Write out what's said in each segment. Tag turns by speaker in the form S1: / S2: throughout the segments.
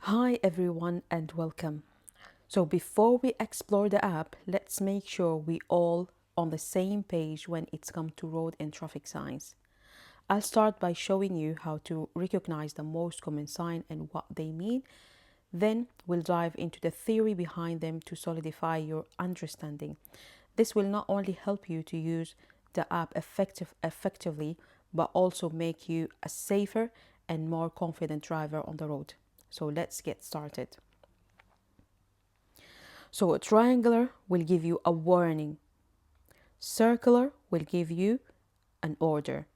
S1: Hi everyone and welcome. So before we explore the app, let's make sure we all on the same page when it's come to road and traffic signs. I'll start by showing you how to recognize the most common sign and what they mean. Then we'll dive into the theory behind them to solidify your understanding. This will not only help you to use the app effectively, but also make you a safer and more confident driver on the road. So let's get started. So a triangular will give you a warning. Circular will give you an order.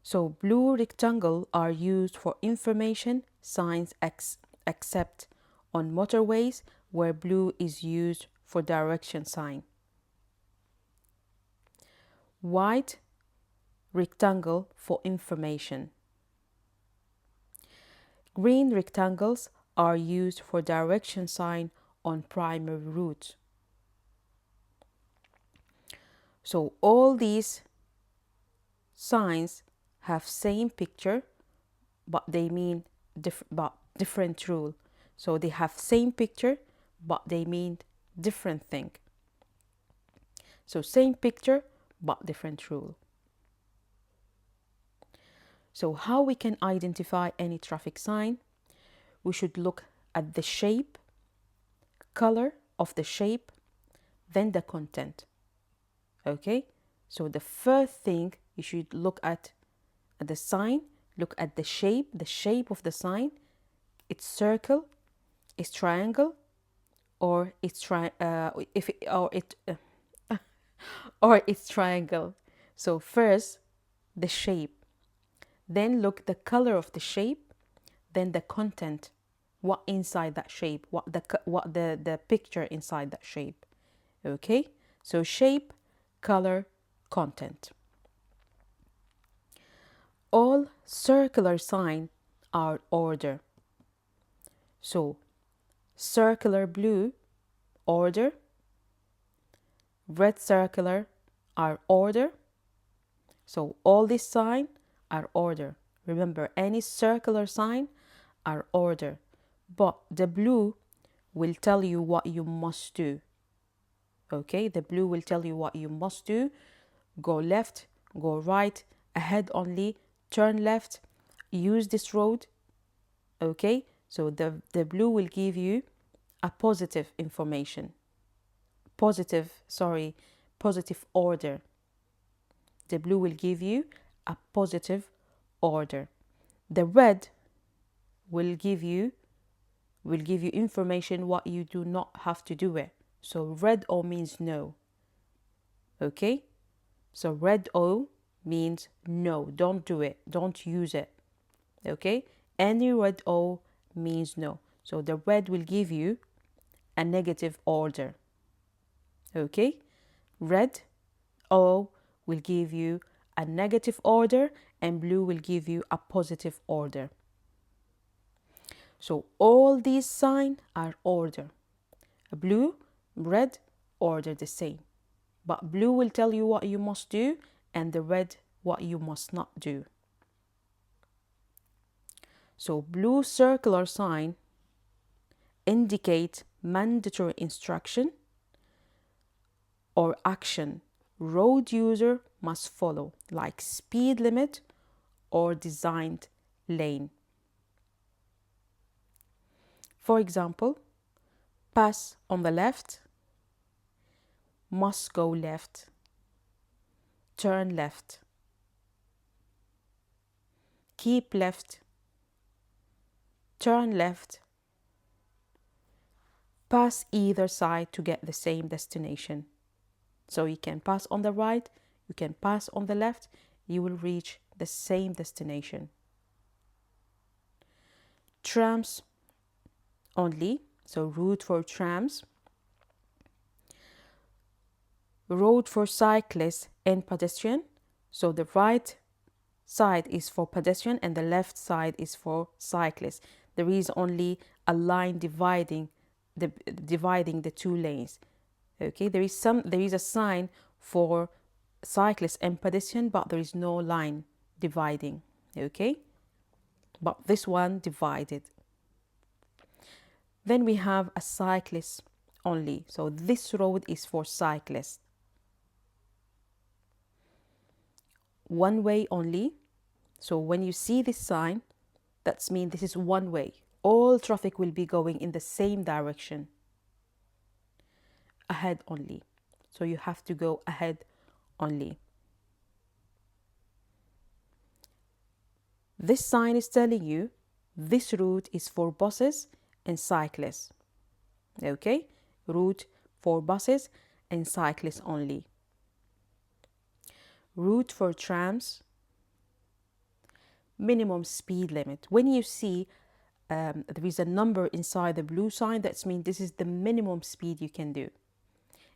S1: So blue rectangle are used for information signs except on motorways where blue is used for direction sign. White rectangle for information. Green rectangles are used for direction sign on primary routes. So all these signs have same picture, but they mean different rule. So they have same picture, but they mean different thing. So same picture, but different rule. So how we can identify any traffic sign? We should look at the shape, color of the shape, then the content. Okay? So the first thing you should look at the sign, look at the shape of the sign. It's circle, it's triangle, or it's or it's triangle. So first the shape, then look the color of the shape, then the content, what inside that shape, what the picture inside that shape. Okay, so shape, color, content. All circular signs are order. So circular blue, order. Red circular are order. So all these signs are order. Remember, any circular sign are order. But the blue will tell you what you must do. Okay, the blue will tell you what you must do. Go left, go right, ahead only, turn left, use this road. Okay, so the blue will give you a positive information. Positive order. The blue will give you a positive order. The red will give you information what you do not have to do it. So red O means no. Okay? So red O means no, don't do it, don't use it. Okay? Any red O means no. So the red will give you a negative order. Okay? Red O will give you a negative order and blue will give you a positive order. So all these signs are order. Blue, red, order the same. But blue will tell you what you must do and the red what you must not do. So blue circular sign indicate mandatory instruction or action road user must follow, like speed limit or designed lane. For example, pass on the left, must go left, turn left, keep left, turn left, pass either side to get the same destination. So you can pass on the right, you can pass on the left, you will reach the same destination. Trams only, so route for trams. Road for cyclists and pedestrian. So the right side is for pedestrian and the left side is for cyclists. There is only a line dividing the two lanes. Okay, there is a sign for cyclists and pedestrian, but there is no line dividing. Okay, but this one divided. Then we have a cyclist only. So this road is for cyclists. One way only. So when you see this sign, that means this is one way. All traffic will be going in the same direction. Ahead only. So you have to go ahead only. This sign is telling you this route is for buses and cyclists. Okay? Route for buses and cyclists only. Route for trams, minimum speed limit. When you see there is a number inside the blue sign, that means this is the minimum speed you can do.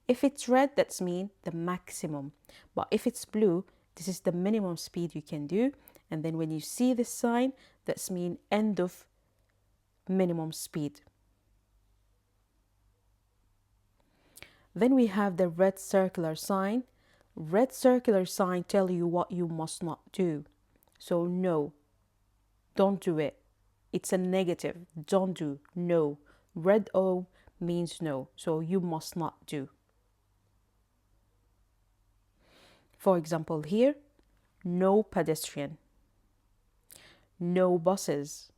S1: If it's red, that means the maximum. But if it's blue, this is the minimum speed you can do. And then when you see this sign, that means end of minimum speed. Then we have the red circular sign. Red circular sign tell you what you must not do. So no, don't do it. It's a negative. Don't do. No. Red O means no. So you must not do. For example, here, no pedestrian, no buses,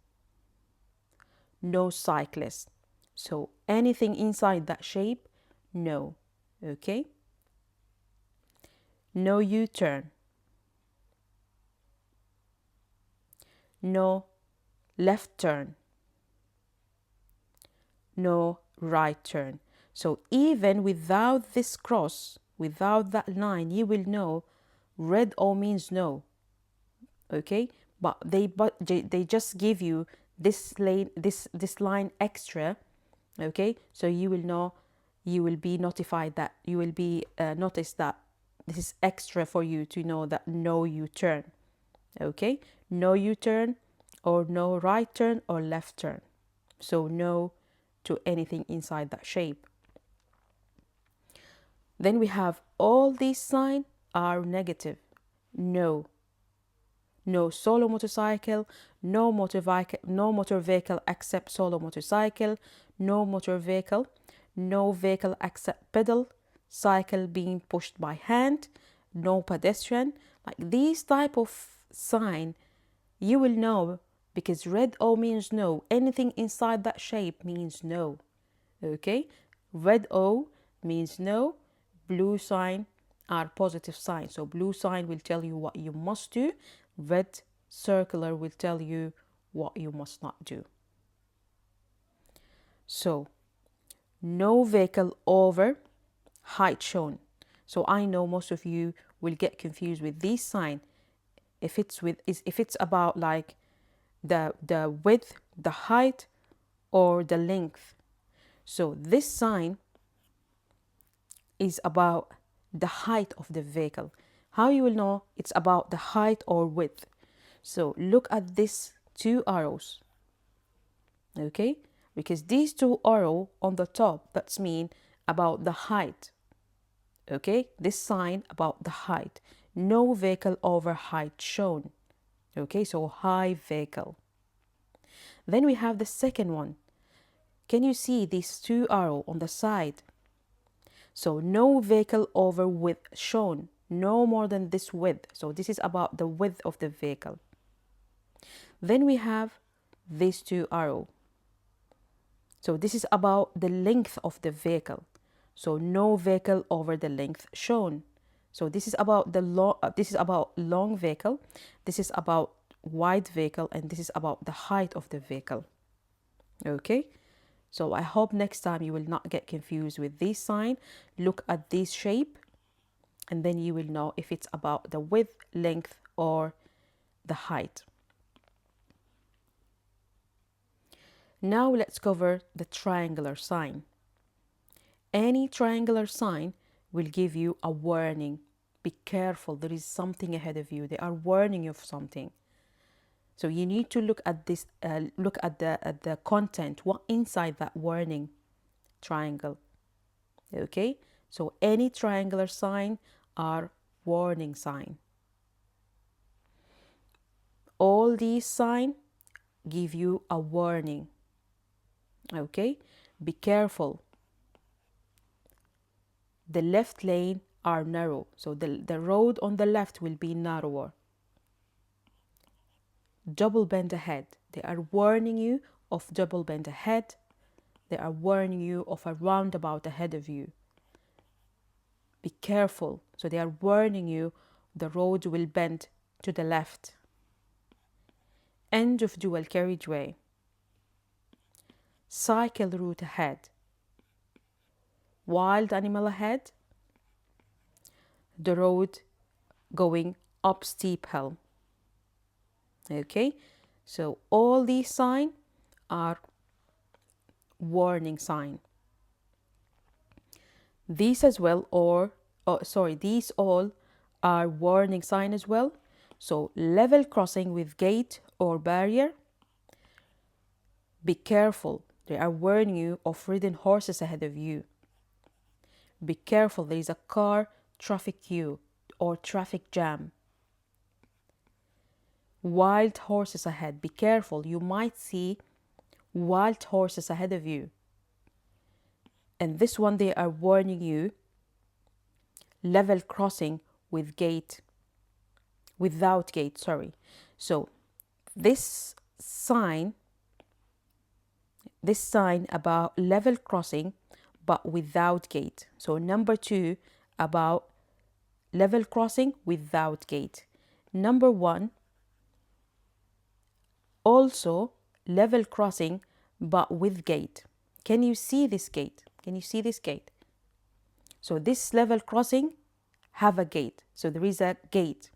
S1: no cyclist. So anything inside that shape, no. Okay? No U-turn, no left turn, no right turn. So even without this cross, without that line, you will know red O means no. Okay? But they just give you this lane, this line extra. Okay? So you will know, you will be notified that, you will be noticed that this is extra for you to know that no U-turn. Okay? No U-turn or no right turn or left turn. So no to anything inside that shape. Then we have all these signs are negative. No. No solo motorcycle, no motor vehicle except solo motorcycle, no motor vehicle, no vehicle except pedal, cycle being pushed by hand, no pedestrian. Like these type of sign, you will know, because red O means no. Anything inside that shape means no. Okay? Red O means no. Blue sign are positive signs. So blue sign will tell you what you must do. Red circular will tell you what you must not do. So no vehicle over height shown. So I know most of you will get confused with this sign. If it's about like the width, the height, or the length. So this sign is about the height of the vehicle. How you will know it's about the height or width? So look at these two arrows. Okay? Because these two arrows on the top, that's mean about the height. Okay? This sign about the height. No vehicle over height shown. Okay? So high vehicle. Then we have the second one. Can you see these two arrows on the side? So no vehicle over width shown, no more than this width. So this is about the width of the vehicle. Then we have these two arrows. So this is about the length of the vehicle. So no vehicle over the length shown. So this is about this is about long vehicle. This is about wide vehicle, and this is about the height of the vehicle. Okay? So I hope next time you will not get confused with this sign. Look at this shape, and then you will know if it's about the width, length, or the height. Now let's cover the triangular sign. Any triangular sign will give you a warning. Be careful, there is something ahead of you. They are warning you of something. So you need to look at this, look at the content, what inside that warning triangle. Okay, so any triangular sign are warning sign. All these signs give you a warning. Okay, be careful. The left lane are narrow, so the road on the left will be narrower. Double bend ahead. They are warning you of double bend ahead. They are warning you of a roundabout ahead of you. Be careful. So they are warning you the road will bend to the left. End of dual carriageway. Cycle route ahead. Wild animal ahead. The road going up steep hill. Okay, so all these signs are warning sign. These as well, these all are warning sign as well. So level crossing with gate or barrier. Be careful. They are warning you of ridden horses ahead of you. Be careful. There is a car traffic queue or traffic jam. Wild horses ahead. Be careful. You might see wild horses ahead of you. And this one they are warning you level crossing with gate without gate, sorry. So this sign about level crossing but without gate. So number 2 about level crossing without gate. Number 1 also level crossing but with gate. Can you see this gate? Can you see this gate? So this level crossing have a gate. So there is a gate.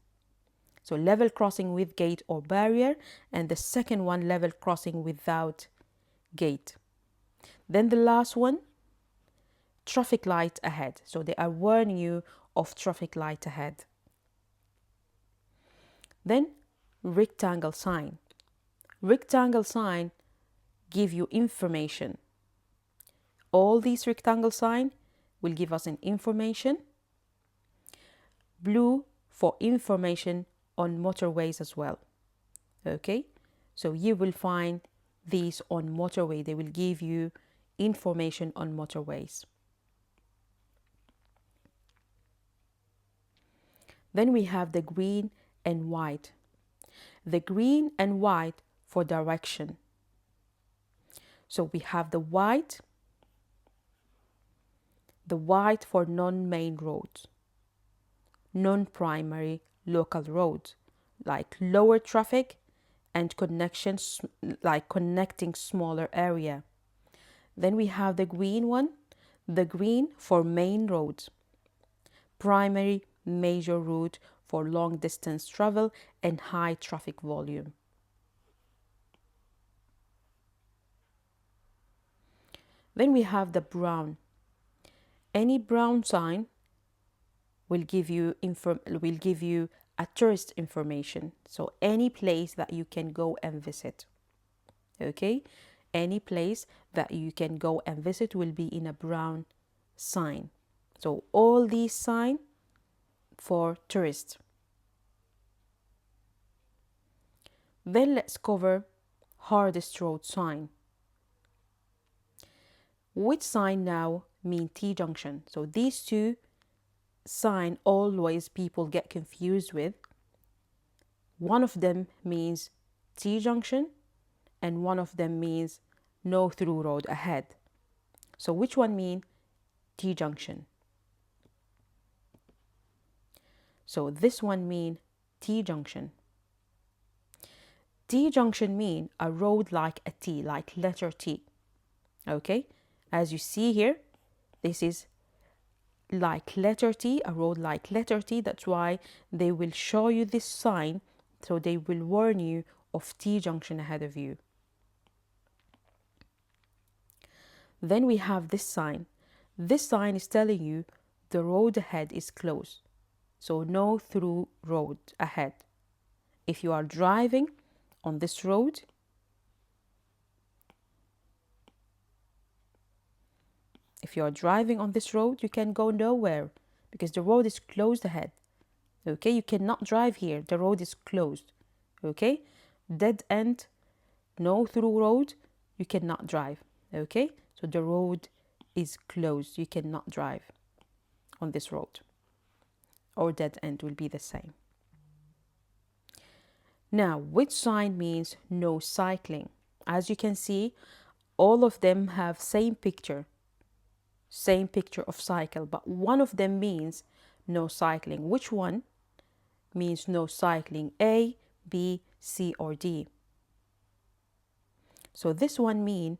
S1: So level crossing with gate or barrier, and the second one level crossing without gate. Then the last one, traffic light ahead. So they are warning you of traffic light ahead. Then rectangle sign. Rectangle sign give you information. All these rectangle sign will give us an information. Blue for information on motorways as well. Okay, so you will find these on motorway. They will give you information on motorways. Then we have the green and white. The green and white for direction. So we have the white for non-main roads, non-primary local roads, like lower traffic and connections, like connecting smaller area. Then we have the green one, the green for main roads, primary major route for long distance travel and high traffic volume. Then we have the brown. Any brown sign will give you a tourist information. So any place that you can go and visit. Okay? Any place that you can go and visit will be in a brown sign. So all these signs for tourists. Then let's cover hardest road sign. Which sign now mean T-junction? So these two sign always people get confused with. One of them means T-junction and one of them means no through road ahead. So which one mean T-junction? So this one mean T-junction. T-junction mean a road like a T, like letter T. Okay, as you see here, this is like letter T, a road like letter T. That's why they will show you this sign, so they will warn you of T-junction ahead of you. Then we have this sign. This sign is telling you the road ahead is closed, so no through road ahead. If you are driving on this road, you can go nowhere because the road is closed ahead. Okay, you cannot drive here. The road is closed. Okay, dead end no through road, you cannot drive. Okay, so the road is closed, you cannot drive on this road, or dead end will be the same. Now, which sign means no cycling? As you can see, all of them have same picture of cycle, but one of them means no cycling. Which one means no cycling? A, B, C, or D? So this one means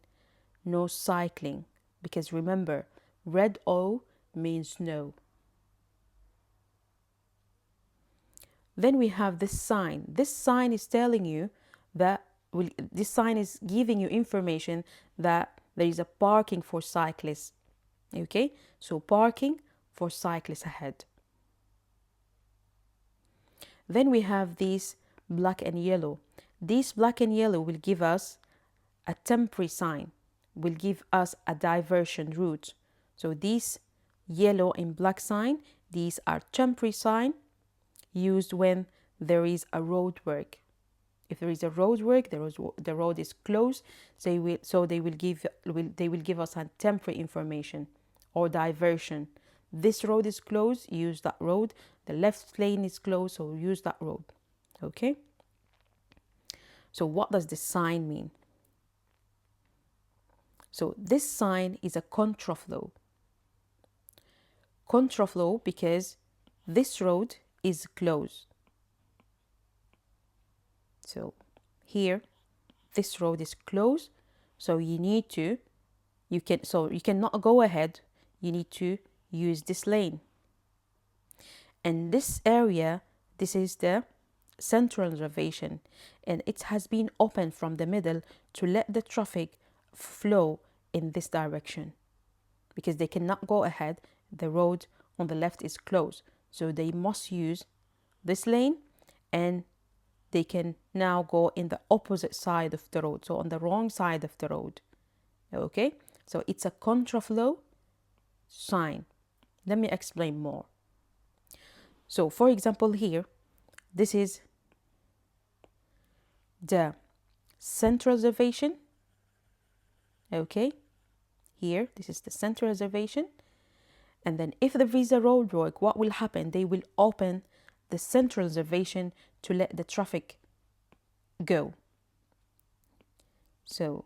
S1: no cycling, because remember, red O means no. Then we have this sign. This sign is telling you that this sign is giving you information that there is a parking for cyclists. Okay, so parking for cyclists ahead. Then we have these black and yellow. These black and yellow will give us a temporary sign, will give us a diversion route. So these yellow and black sign, these are temporary sign used when there is a road work. If there is a road work, the road is closed, they will give us a temporary information or diversion. This road is closed, use that road. The left lane is closed, so use that road. Okay? So what does this sign mean? So this sign is a contraflow. Contraflow because this road is closed. So here, this road is closed, so you cannot go ahead. You need to use this lane. And this area, this is the central reservation, and it has been opened from the middle to let the traffic flow in this direction, because they cannot go ahead. The road on the left is closed, so they must use this lane, and they can now go in the opposite side of the road, so on the wrong side of the road. Okay, so it's a contraflow sign. Let me explain more. So for example, here, this is the central reservation. Okay, here, this is the central reservation. And then if there is a road work, what will happen? They will open the central reservation to let the traffic go. So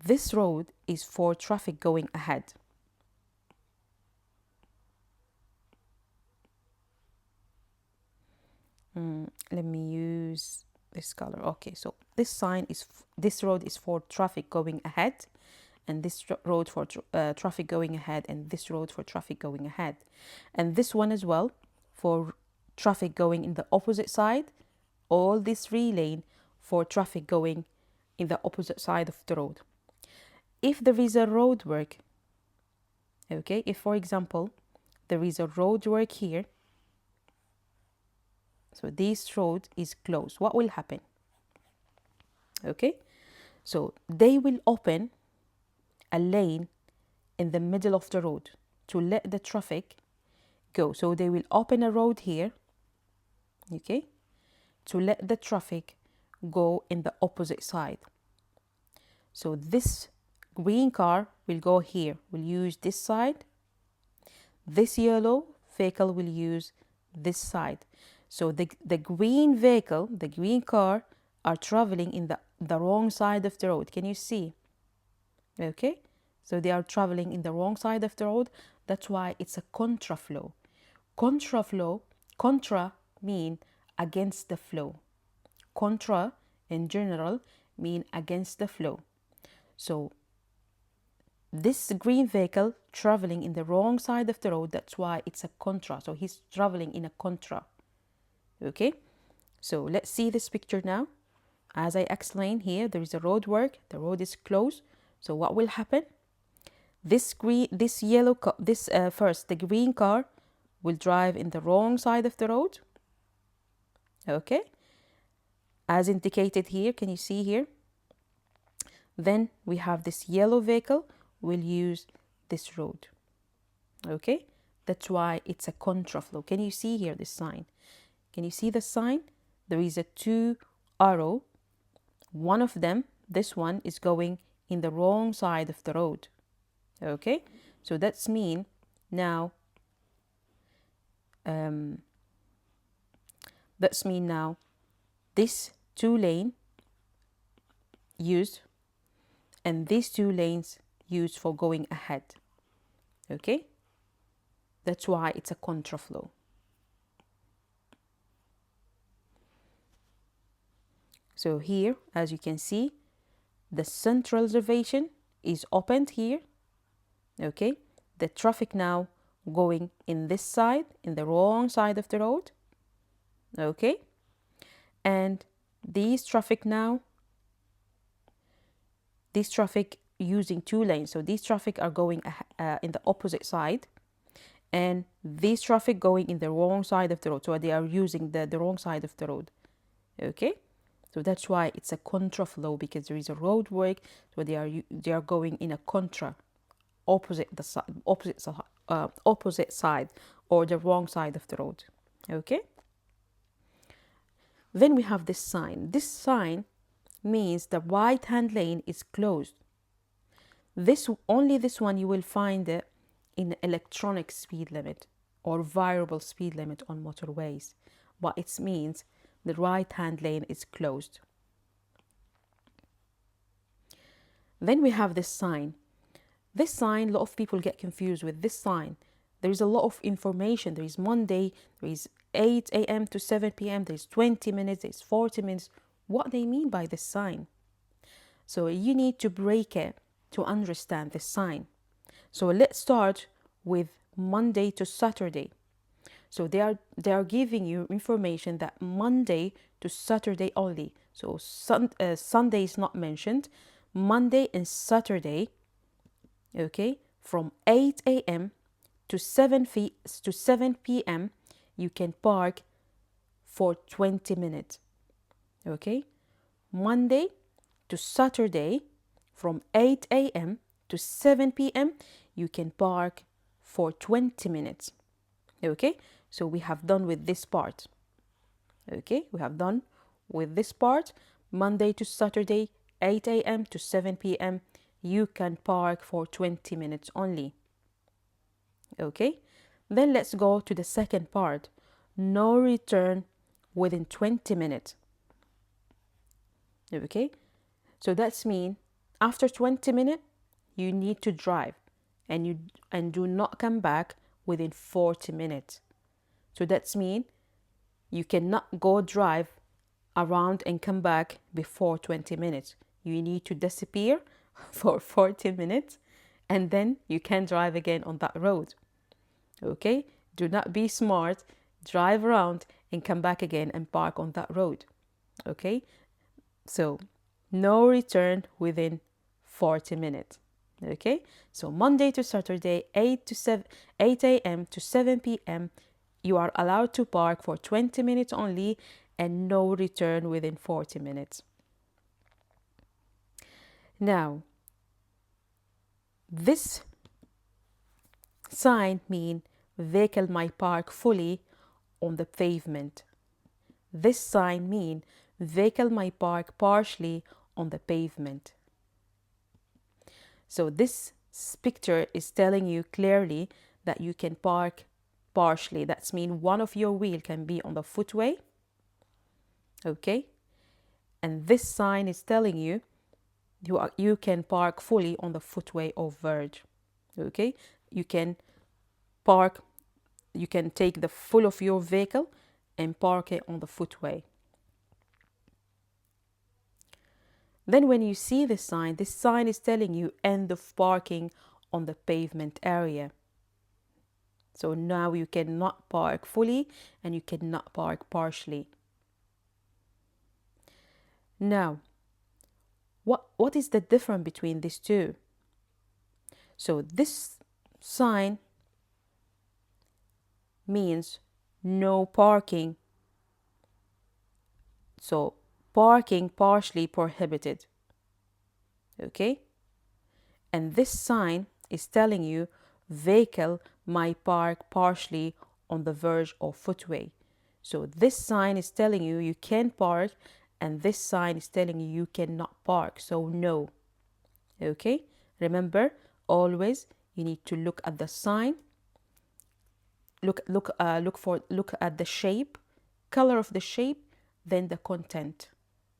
S1: this road is for traffic going ahead. Let me use this color. Okay, so this road is for traffic going ahead, and this road for traffic going ahead, and this road for traffic going ahead, and this one as well for traffic going in the opposite side. All this 3 lane for traffic going in the opposite side of the road. If there is a road work, okay, if for example there is a road work here, so this road is closed, what will happen? Okay, so they will open a lane in the middle of the road to let the traffic go. So they will open a road here, okay, to let the traffic go in the opposite side. So this green car will go here, will use this side. This yellow vehicle will use this side. So the green vehicle, the green car, are traveling in the wrong side of the road. Can you see? Okay, so they are traveling in the wrong side of the road. That's why it's a contraflow. Contraflow, contra mean against the flow. Contra in general mean against the flow. So this green vehicle traveling in the wrong side of the road, that's why it's a contra. So he's traveling in a contra. Okay, so let's see this picture now. As I explained here, there is a road work, the road is closed. So what will happen? This yellow car, the green car will drive in the wrong side of the road. Okay, as indicated here, can you see here? Then we have this yellow vehicle will use this road. Okay, that's why it's a contraflow. Can you see here this sign? Can you see the sign? There is a 2 arrow, one of them, this one, is going in the wrong side of the road. Okay, so that's mean now um, this two lane used and these two lanes used for going ahead. Okay, that's why it's a contraflow. So here, as you can see, the central reservation is opened here. Okay, the traffic now going in this side, in the wrong side of the road. Okay, and this traffic using two lanes, so these traffic are going in the opposite side, and this traffic going in the wrong side of the road, so they are using the wrong side of the road. Okay, so that's why it's a contraflow, because there is a road work, so they are going in a opposite side or the wrong side of the road. Okay, then we have this sign. This sign means the right hand lane is closed. This one you will find it in electronic speed limit or variable speed limit on motorways, but it means the right hand lane is closed. Then we have this sign. This sign, a lot of people get confused with this sign. There is a lot of information. There is Monday, there is 8 a.m. to 7 p.m., there is 20 minutes, there is 40 minutes. What they mean by this sign? So you need to break it to understand this sign. So let's start with Monday to Saturday. So they are giving you information that Monday to Saturday only. So Sunday is not mentioned. Monday and Saturday, okay, from 8 a.m. to 7 p.m. you can park for 20 minutes. Okay, Monday to Saturday from 8 a.m. to 7 p.m. you can park for 20 minutes. Okay, so we have done with this part. Okay, we have done with this part. Monday to Saturday, 8 a.m. to 7 p.m. you can park for 20 minutes only. Okay, then let's go to the second part. No return within 20 minutes. Okay, so that's mean after 20 minutes you need to drive and do not come back within 40 minutes. So that's mean you cannot go drive around and come back before 20 minutes. You need to disappear for 40 minutes and then you can drive again on that road. Okay, do not be smart, drive around and come back again and park on that road. Okay, so no return within 40 minutes. Okay, so Monday to Saturday, 8 a.m. to 7 p.m. you are allowed to park for 20 minutes only and no return within 40 minutes. Now, this sign means vehicle might park fully on the pavement. This sign means vehicle might park partially on the pavement. So this picture is telling you clearly that you can park partially. That's mean one of your wheel can be on the footway. Okay, and this sign is telling you you can park fully on the footway or verge. Okay, you can take the full of your vehicle and park it on the footway. Then when you see this sign is telling you end of parking on the pavement area. So now you cannot park fully and you cannot park partially. Now, what is the difference between these two? So this sign means no parking. So parking partially prohibited. Okay? And this sign is telling you vehicle might park partially on the verge or footway. So this sign is telling you you can park and this sign is telling you you cannot park, so no. Okay, remember, always you need to look at the sign, look at the shape, color of the shape, then the content,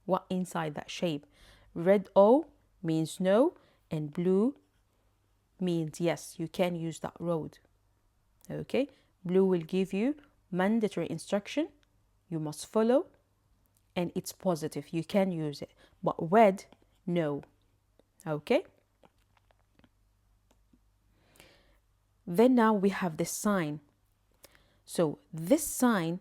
S1: what inside that shape. Red O means no, and blue means yes, you can use that road. Okay, blue will give you mandatory instruction you must follow, and it's positive, you can use it. But red, no. Okay, then now we have this sign. So this sign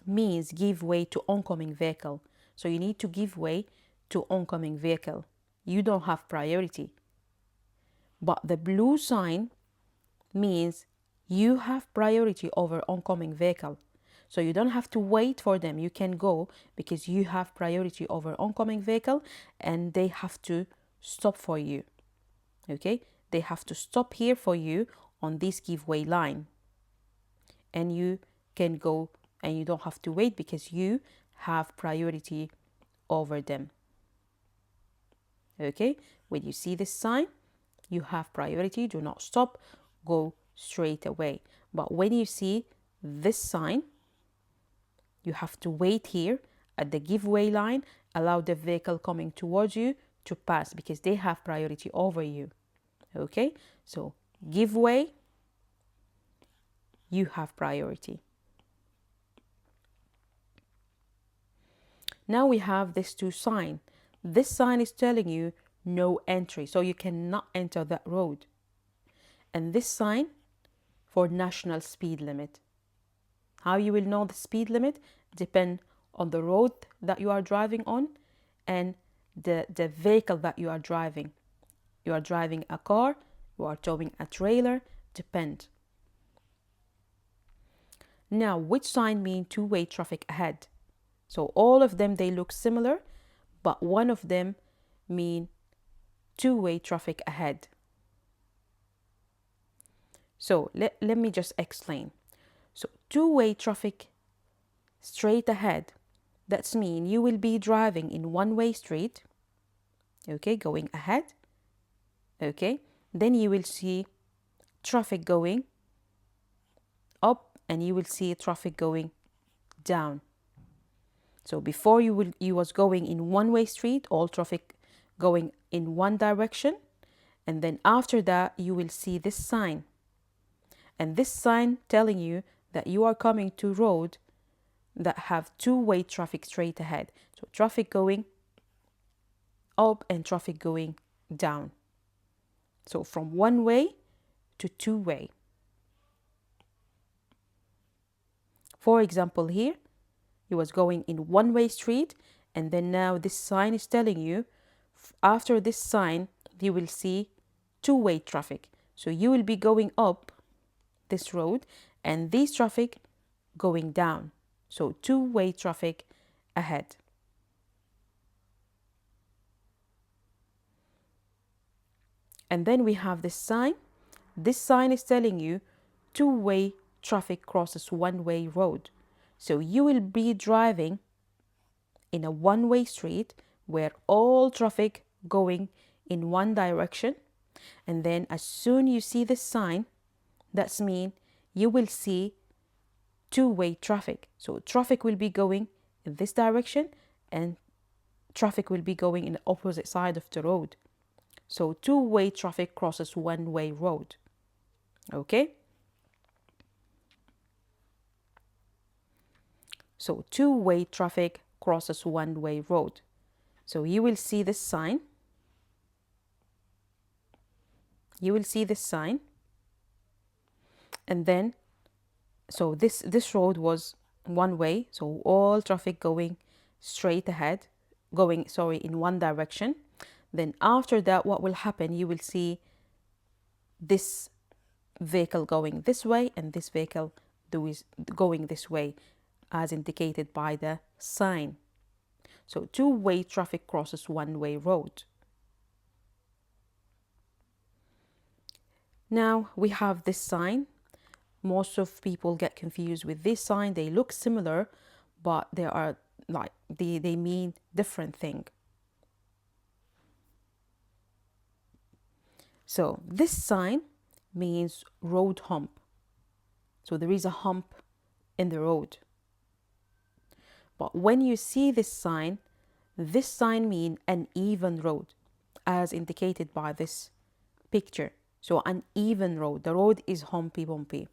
S1: means give way to oncoming vehicle. So you need to give way to oncoming vehicle. You don't have priority. But the blue sign means you have priority over oncoming vehicle. So you don't have to wait for them. You can go because you have priority over oncoming vehicle, and they have to stop for you. Okay? They have to stop here for you on this giveaway line. And you can go, and you don't have to wait because you have priority over them. Okay? When you see this sign, you have priority, do not stop, go straight away. But when you see this sign, you have to wait here at the giveaway line, allow the vehicle coming towards you to pass because they have priority over you. Okay, so give way, you have priority. Now we have this two sign. This sign is telling you no entry, so you cannot enter that road. And this sign for national speed limit. How you will know the speed limit depend on the road that you are driving on and the vehicle that you are driving. You are driving a car, you are towing a trailer, depend. Now, which sign mean two-way traffic ahead? So all of them, they look similar, but one of them mean two-way traffic ahead. So let me just explain. So two-way traffic straight ahead, that's mean you will be driving in one-way street, okay, going ahead, okay, then you will see traffic going up and you will see traffic going down. So before you was going in one-way street, all traffic going in one direction, and then after that you will see this sign, and this sign telling you that you are coming to road that have two-way traffic straight ahead. So traffic going up and traffic going down. So from one way to two-way. For example, here you was going in one-way street, and then now this sign is telling you after this sign you will see two-way traffic. So you will be going up this road and this traffic going down. So two-way traffic ahead. And then we have this sign. This sign is telling you two-way traffic crosses one-way road. So you will be driving in a one-way street where all traffic going in one direction. And then as soon you see this sign, that's mean you will see two-way traffic. So traffic will be going in this direction and traffic will be going in the opposite side of the road. So two-way traffic crosses one-way road. Okay? So two-way traffic crosses one-way road. So you will see this sign. You will see this sign. And then, so this road was one way. So all traffic going straight ahead, in one direction. Then after that, what will happen? You will see this vehicle going this way and this vehicle going this way as indicated by the sign. So two-way traffic crosses one-way road. Now we have this sign. Most of people get confused with this sign. They look similar, but like they mean different thing. So this sign means road hump. So there is a hump in the road. But when you see this sign means an even road, as indicated by this picture. So an even road. The road is humpy bumpy.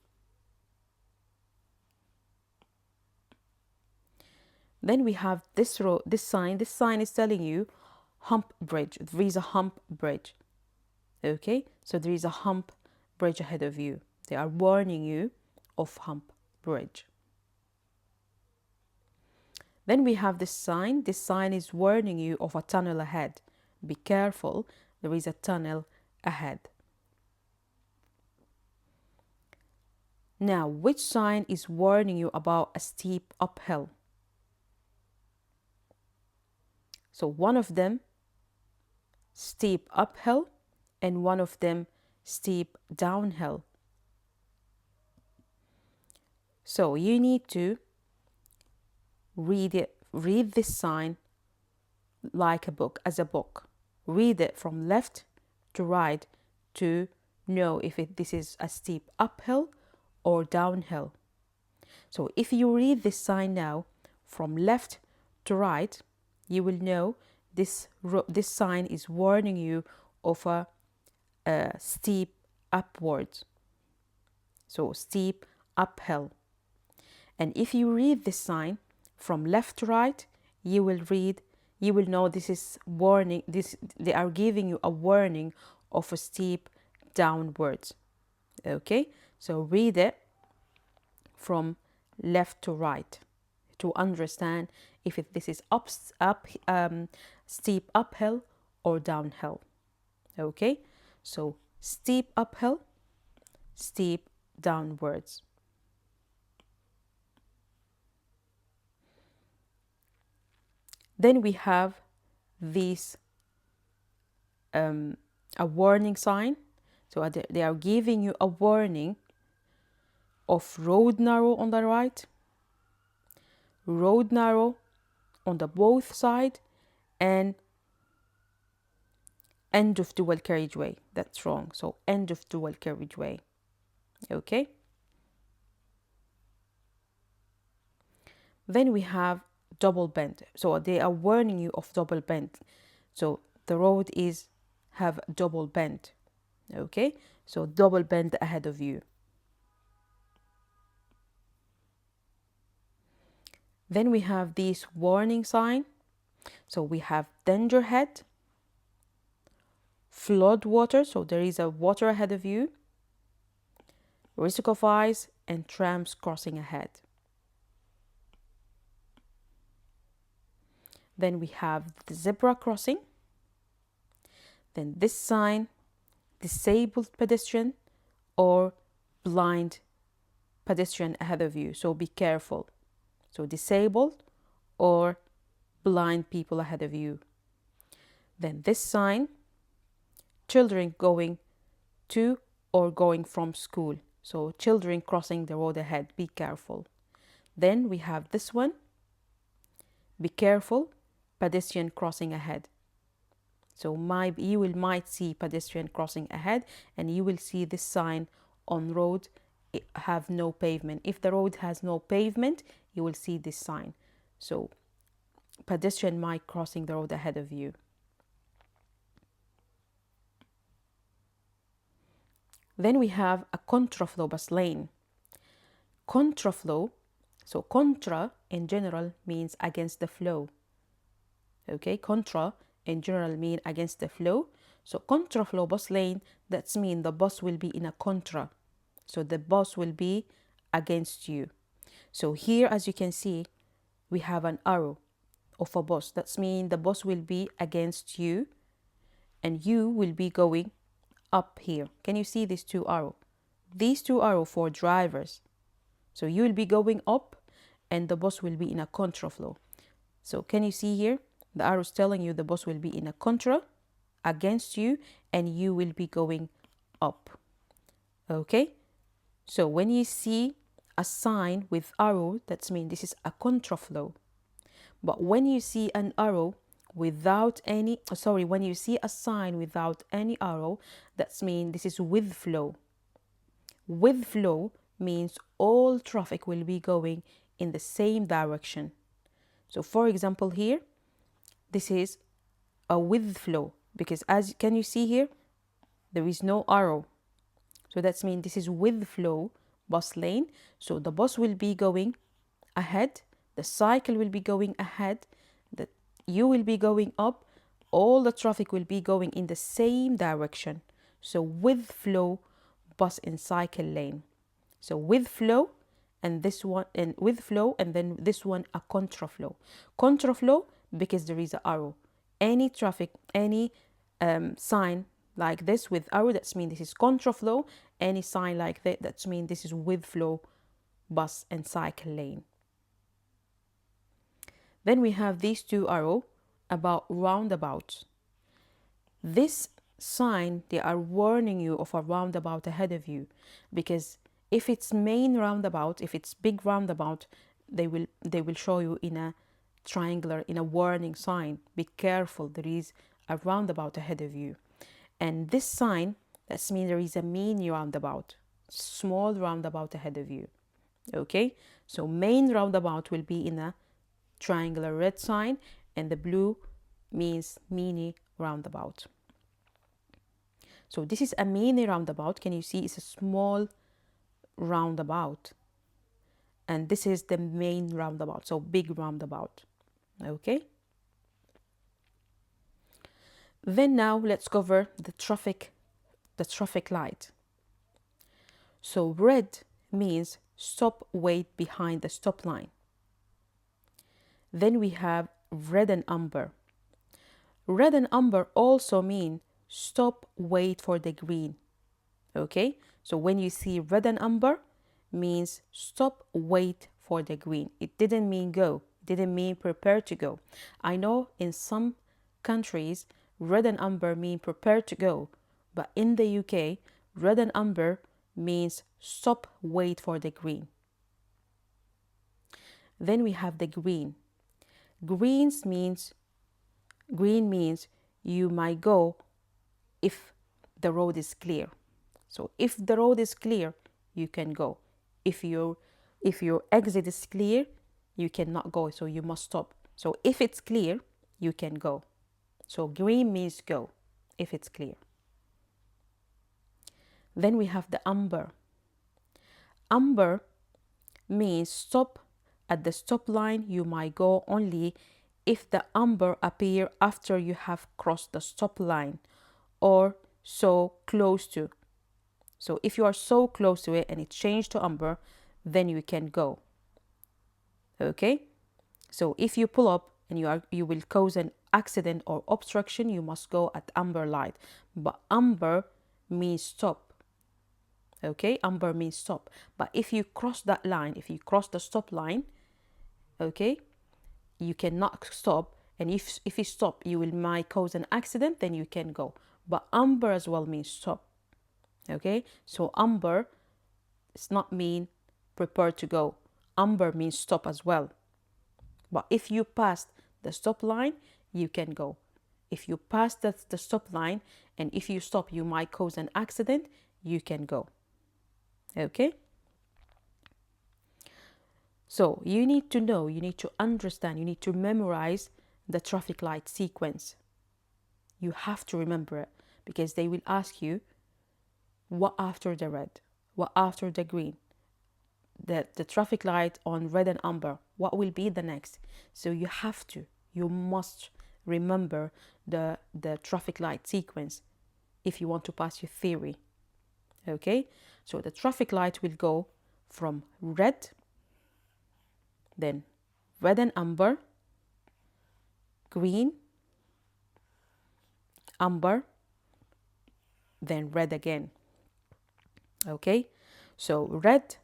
S1: Then we have this road, this sign. This sign is telling you hump bridge. There is a hump bridge. Okay, so there is a hump bridge ahead of you. They are warning you of hump bridge. Then we have this sign. This sign is warning you of a tunnel ahead. Be careful, there is a tunnel ahead. Now, which sign is warning you about a steep uphill? So one of them steep uphill and one of them steep downhill. So you need to read this sign like a book, as a book. Read it from left to right to know if this is a steep uphill or downhill. So if you read this sign now from left to right, you will know this sign is warning you of a steep upward. So steep uphill. And if you read this sign from left to right, you will know this is warning. They are giving you a warning of a steep downwards. Okay, so read it from left to right to understand if this is steep uphill or downhill. Okay, so steep uphill, steep downwards. Then we have this a warning sign. So they are giving you a warning of road narrow on the right, road narrow on the both side, and end of dual carriageway. That's wrong. So end of dual carriageway. Okay. Then we have double bend. So they are warning you of double bend. So the road is have double bend. Okay. So double bend ahead of you. Then we have this warning sign. So we have danger ahead, flood water. So there is a water ahead of you, risk of ice, and trams crossing ahead. Then we have the zebra crossing. Then this sign, disabled pedestrian or blind pedestrian ahead of you. So be careful. So disabled or blind people ahead of you. Then this sign, children going to or going from school. So children crossing the road ahead. Be careful. Then we have this one. Be careful, pedestrian crossing ahead. So you might see pedestrian crossing ahead, and you will see this sign on road have no pavement. If the road has no pavement, you will see this sign. So pedestrian might crossing the road ahead of you. Then we have a contraflow bus lane. Contraflow, so contra in general means against the flow. Okay, contra in general mean against the flow. So contraflow bus lane, that's mean the bus will be in a contra. So the bus will be against you. So here, as you can see, we have an arrow of a bus. That's mean the bus will be against you and you will be going up here. Can you see these two arrows? These two arrows for drivers. So you will be going up and the bus will be in a contraflow. So can you see here? The arrow is telling you the bus will be in a contra against you and you will be going up. Okay? So when you see a sign with arrow, that means this is a contraflow. But when you see an arrow without any, sorry, when you see a sign without any arrow, that's mean this is with flow. With flow means all traffic will be going in the same direction. So for example here, this is a with flow, because as can you see here, there is no arrow. So that means this is with flow bus lane. So the bus will be going ahead, the cycle will be going ahead, that you will be going up, all the traffic will be going in the same direction. So with flow bus and cycle lane. So with flow, and this one, and with flow, and then this one a contraflow. Contraflow because there is an arrow. Any traffic, any sign like this with arrow, that's mean this is contraflow. Any sign like that, that's mean this is with flow bus and cycle lane. Then we have these two arrow about roundabouts. This sign, they are warning you of a roundabout ahead of you, because if it's main roundabout, if it's big roundabout, they will show you in a triangular, in a warning sign, be careful, there is a roundabout ahead of you. And this sign, that means there is a mini roundabout, small roundabout ahead of you. Okay, so main roundabout will be in a triangular red sign, and the blue means mini roundabout. So this is a mini roundabout. Can you see it's a small roundabout, and this is the main roundabout, so big roundabout. Okay, then now let's cover the traffic light. So red means stop, wait behind the stop line. Then we have red and amber. Red and amber also mean stop, wait for the green. Okay, so when you see red and amber, means stop, wait for the green. It didn't mean go, it didn't mean prepare to go. I know in some countries red and amber mean prepare to go, but in the UK red and amber means stop, wait for the green. Then we have the green. Green means you might go if the road is clear. So if the road is clear, you can go. If your exit is clear, you cannot go, so you must stop. So if it's clear, you can go. So green means go if it's clear. Then we have the amber. Amber means stop at the stop line. You might go only if the amber appear after you have crossed the stop line or so close to. So if you are so close to it and it changed to amber, then you can go. Okay, so if you pull up and you will cause an accident or obstruction, you must go at amber light. But amber means stop. Okay, amber means stop. But if you cross that line, if you cross the stop line, okay, you cannot stop. And if you stop, you will might cause an accident, then you can go. But amber as well means stop. Okay, so amber does not mean prepare to go. Amber means stop as well. But if you passed the stop line, you can go. If you pass the stop line and if you stop, you might cause an accident, you can go. Okay? So you need to know, you need to understand, you need to memorize the traffic light sequence. You have to remember it because they will ask you what after the red, what after the green, the traffic light on red and amber, what will be the next. So you must remember the traffic light sequence if you want to pass your theory. Okay, so the traffic light will go from red, then red and amber, green, amber, then red again. Okay, so red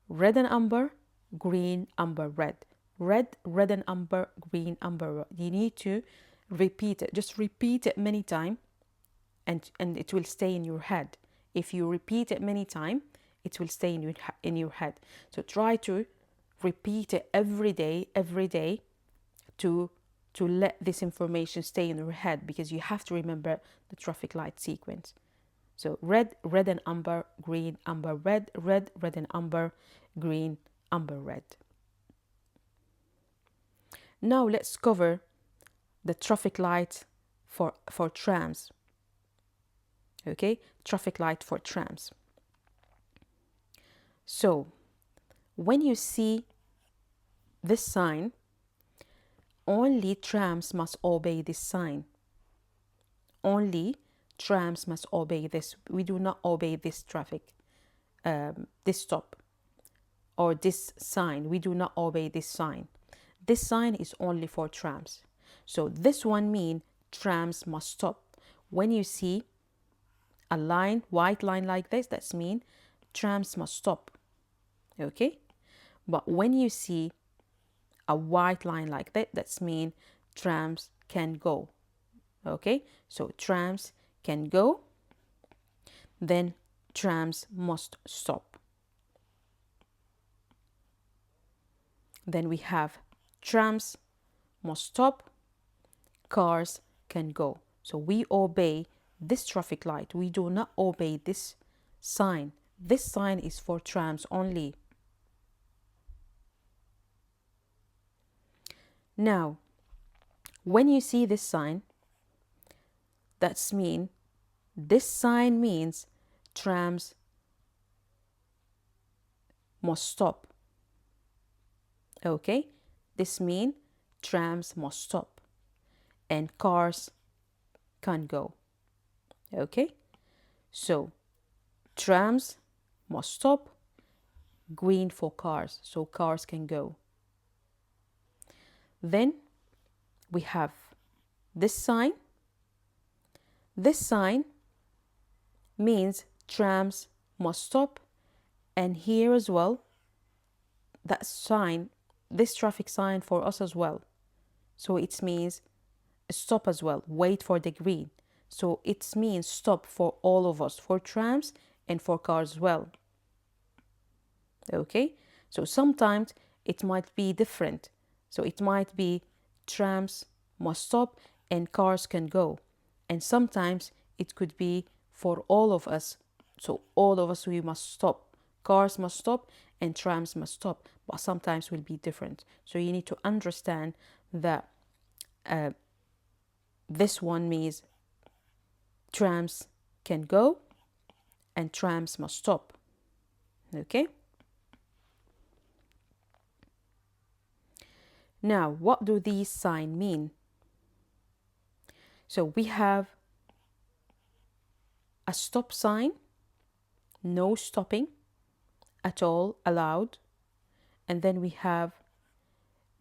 S1: and amber, green, amber, red, red and amber, green, amber, red. You need to repeat it. Just repeat it many times, and it will stay in your head. If you repeat it many times, it will stay in your head. So try to repeat it every day. to let this information stay in your head, because you have to remember the traffic light sequence. So red, red and amber, green, amber, red, red, red and amber, green, amber, red. Now let's cover the traffic light for trams. Okay, traffic light for trams. So when you see this sign, only trams must obey this sign. Only trams must obey this. We do not obey this traffic, this stop, or this sign. We do not obey this sign. This sign is only for trams. So this one means trams must stop. When you see a line, white line like this, that's mean trams must stop. Okay? But when you see a white line like that, that's mean trams can go. Okay? So trams can go, then trams must stop. Then we have trams must stop, cars can go. So we obey this traffic light. We do not obey this sign. This sign is for trams only. Now, when you see this sign, that's mean this sign means trams must stop. Okay? This means trams must stop and cars can go. Okay? So trams must stop, green for cars, so cars can go. Then we have this sign. This sign means trams must stop, and here as well, that sign, this traffic sign for us as well. So it means stop as well, wait for the green. So it means stop for all of us, for trams and for cars as well. Okay, so sometimes it might be different. So it might be trams must stop and cars can go. And sometimes it could be for all of us. So all of us, we must stop. Cars must stop and trams must stop. But sometimes will be different. So you need to understand that this one means trams can go and trams must stop. Okay? Now, what do these signs mean? So we have a stop sign, no stopping at all allowed. And then we have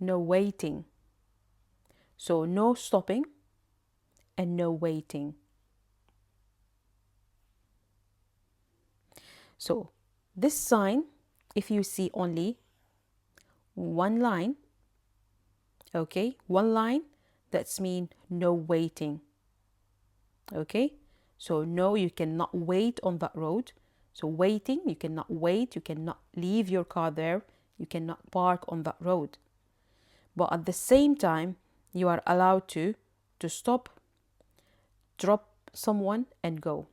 S1: no waiting. So no stopping and no waiting. So this sign, if you see only one line, okay, one line, that's mean no waiting. Okay, so no, you cannot wait on that road. So waiting, you cannot wait, you cannot leave your car there, you cannot park on that road. But at the same time, you are allowed to stop, drop someone and go.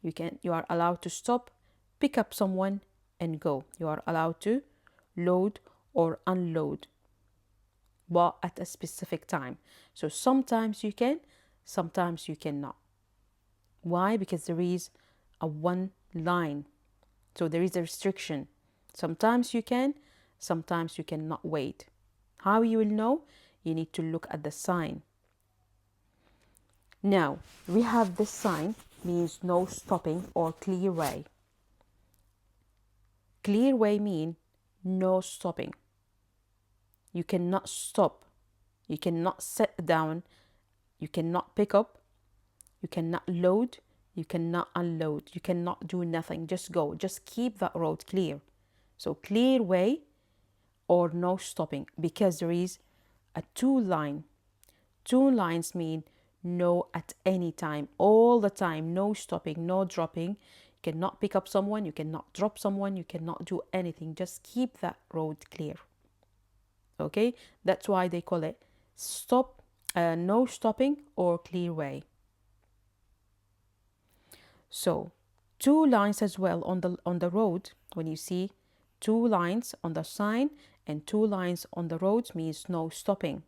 S1: You are allowed to stop, pick up someone and go. You are allowed to load or unload, but at a specific time. So sometimes you can, sometimes you cannot. Why? Because there is a one line. So there is a restriction. Sometimes you can, sometimes you cannot wait. How you will know? You need to look at the sign. Now, we have this sign means no stopping or clear way. Clear way mean no stopping. You cannot stop. You cannot sit down. You cannot pick up. You cannot load. You cannot unload. You cannot do nothing. Just go. Just keep that road clear. So clear way or no stopping, because there is a two line. Two lines mean no at any time, all the time, no stopping, no dropping. You cannot pick up someone, you cannot drop someone, you cannot do anything. Just keep that road clear. Okay, that's why they call it stop, no stopping or clear way. So two lines as well on the road. When you see two lines on the sign and two lines on the road means no stopping.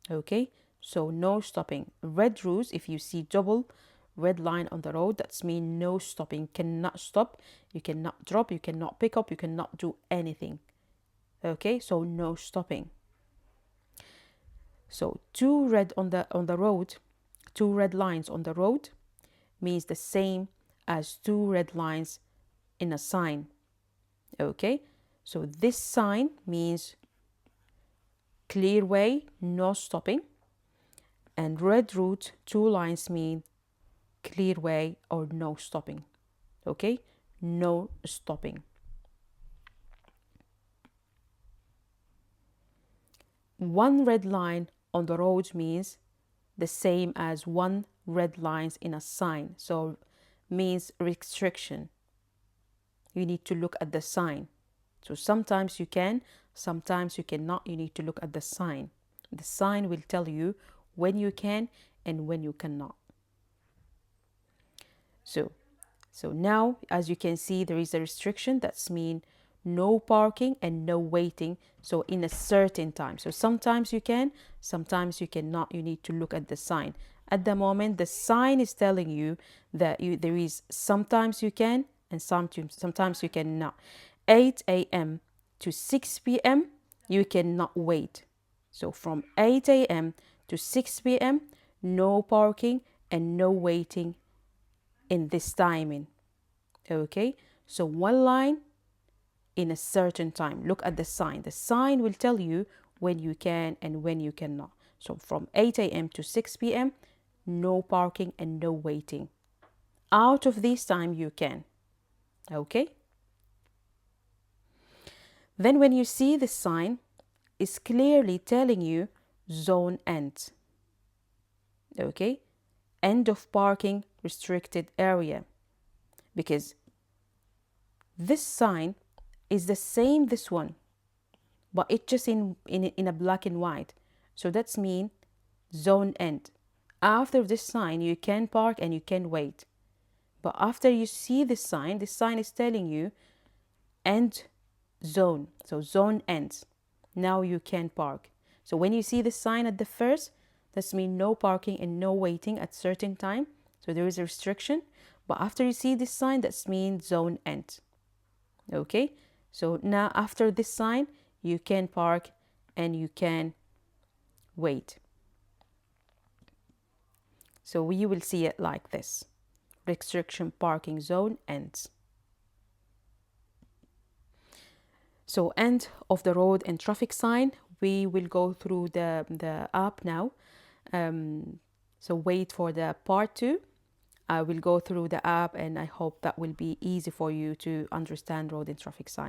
S1: Okay, so no stopping. Red routes, if you see double red line on the road, that's mean no stopping. Cannot stop, you cannot drop, you cannot pick up, you cannot do anything. Okay, so no stopping. So two red on the road, two red lines on the road means the same as two red lines in a sign. Okay, so this sign means clear way, no stopping, and red route, two lines mean clear way or no stopping. Okay, no stopping. One red line on the road means the same as one red lines in a sign, so means restriction. You need to look at the sign. So sometimes you can, sometimes you cannot. You need to look at the sign. The sign will tell you when you can and when you cannot. So now, as you can see, there is a restriction. That's mean no parking and no waiting. So in a certain time. So sometimes you can, sometimes you cannot. You need to look at the sign. At the moment, the sign is telling you that there is sometimes you can and sometimes you cannot. 8 a.m. to 6 p.m. you cannot wait. So from 8 a.m. to 6 p.m. no parking and no waiting in this timing. Okay, so one line in a certain time. Look at the sign. The sign will tell you when you can and when you cannot. So from 8 a.m. to 6 p.m. no parking and no waiting. Out of this time you can. Okay, then when you see the sign, it's clearly telling you zone end. Okay, end of parking restricted area, because this sign is the same this one, but it's just in a black and white. So that's mean zone end. After this sign you can park and you can wait, but after you see this sign is telling you end zone. So zone ends, now you can park. So when you see the sign at the first, that's mean no parking and no waiting at certain time, so there is a restriction. But after you see this sign, that's mean zone end. Okay, so now after this sign you can park and you can wait. So we will see it like this: restriction parking zone ends. So end of the road and traffic sign, we will go through the app now. So wait for the part 2. I will go through the app and I hope that will be easy for you to understand road and traffic sign.